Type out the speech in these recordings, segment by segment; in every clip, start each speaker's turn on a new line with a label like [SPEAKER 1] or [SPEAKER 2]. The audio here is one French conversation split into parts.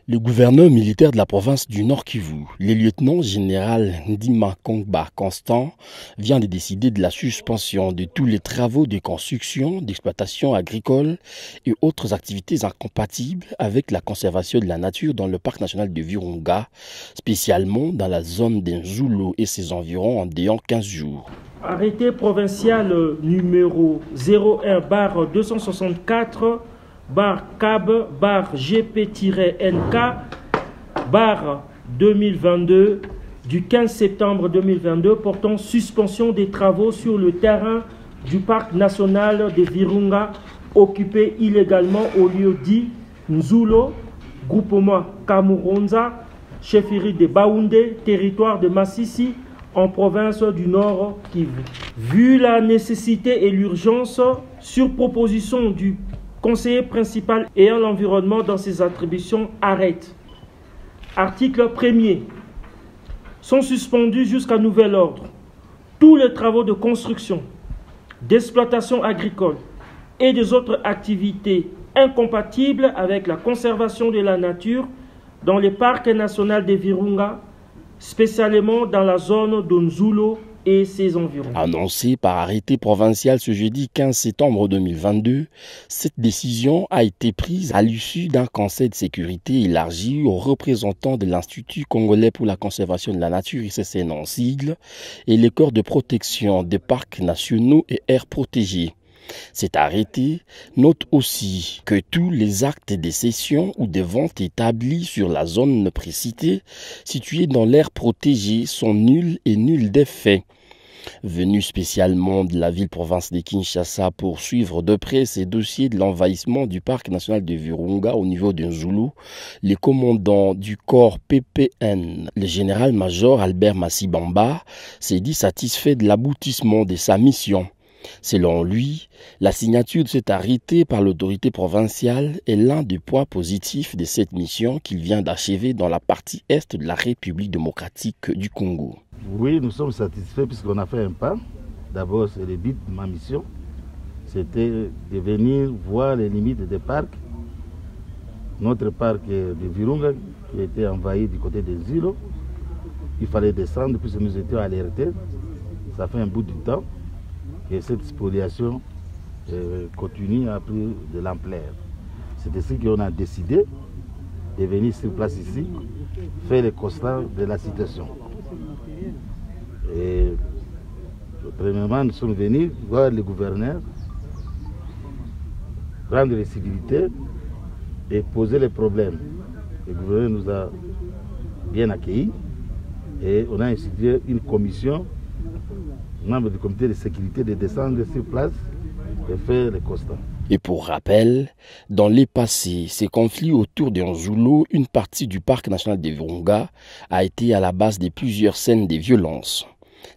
[SPEAKER 1] Le gouverneur militaire de la province du Nord Kivu, le lieutenant-général Ndima Kongba Constant, vient de décider de la suspension de tous les travaux de construction, d'exploitation agricole et autres activités incompatibles avec la conservation de la nature dans le parc national de Virunga, spécialement dans la zone d'Nzulo et ses environs en déant 15 jours.
[SPEAKER 2] Arrêté provincial numéro 01/264 CAB GP-NK 2022 du 15 septembre 2022 portant suspension des travaux sur le terrain du parc national de Virunga occupé illégalement au lieu dit Nzulo, groupement Kamuronza, chefferie de Baoundé, territoire de Massissi, en province du Nord Kivu. Vu la nécessité et l'urgence, sur proposition du conseiller principal ayant l'environnement dans ses attributions, arrête. Article 1er. Sont suspendus jusqu'à nouvel ordre tous les travaux de construction, d'exploitation agricole et des autres activités incompatibles avec la conservation de la nature dans le parc national de Virunga, spécialement dans la zone de Nzulo et ses environs.
[SPEAKER 1] Annoncé par arrêté provincial ce jeudi 15 septembre 2022, cette décision a été prise à l'issue d'un conseil de sécurité élargi aux représentants de l'Institut congolais pour la conservation de la nature, ICCN en sigle, et les corps de protection des parcs nationaux et aires protégées. Cet arrêté note aussi que tous les actes de cession ou de vente établis sur la zone précitée située dans l'aire protégée sont nuls et nuls d'effet. Venu spécialement de la ville-province de Kinshasa pour suivre de près ces dossiers de l'envahissement du parc national de Virunga au niveau de Nzulo, le commandant du corps PPN, le général-major Albert Massibamba, s'est dit satisfait de l'aboutissement de sa mission. Selon lui, la signature de cet arrêté par l'autorité provinciale est l'un des points positifs de cette mission qu'il vient d'achever dans la partie est de la République démocratique du Congo.
[SPEAKER 3] Oui, nous sommes satisfaits puisqu'on a fait un pas. D'abord, c'est le but de ma mission. C'était de venir voir les limites des parcs. Notre parc de Virunga qui était envahi du côté des îlots. Il fallait descendre puisque nous étions alertés. Ça fait un bout de temps. Et cette spoliation continue à prendre de l'ampleur. C'est ainsi qu'on a décidé de venir sur place ici, faire le constat de la situation. Et premièrement, nous sommes venus voir le gouverneur, prendre les civilités et poser les problèmes. Le gouverneur nous a bien accueillis et on a institué une commission, membre du comité de sécurité, de descendre sur place et faire les constats.
[SPEAKER 1] Et pour rappel, dans les passés, ces conflits autour de Nzulo, une partie du parc national de Virunga, a été à la base de plusieurs scènes de violence.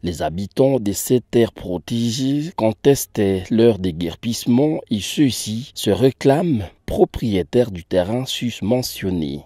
[SPEAKER 1] Les habitants de cette terre protégée contestaient leur déguerpissement et ceux-ci se réclament propriétaires du terrain susmentionné.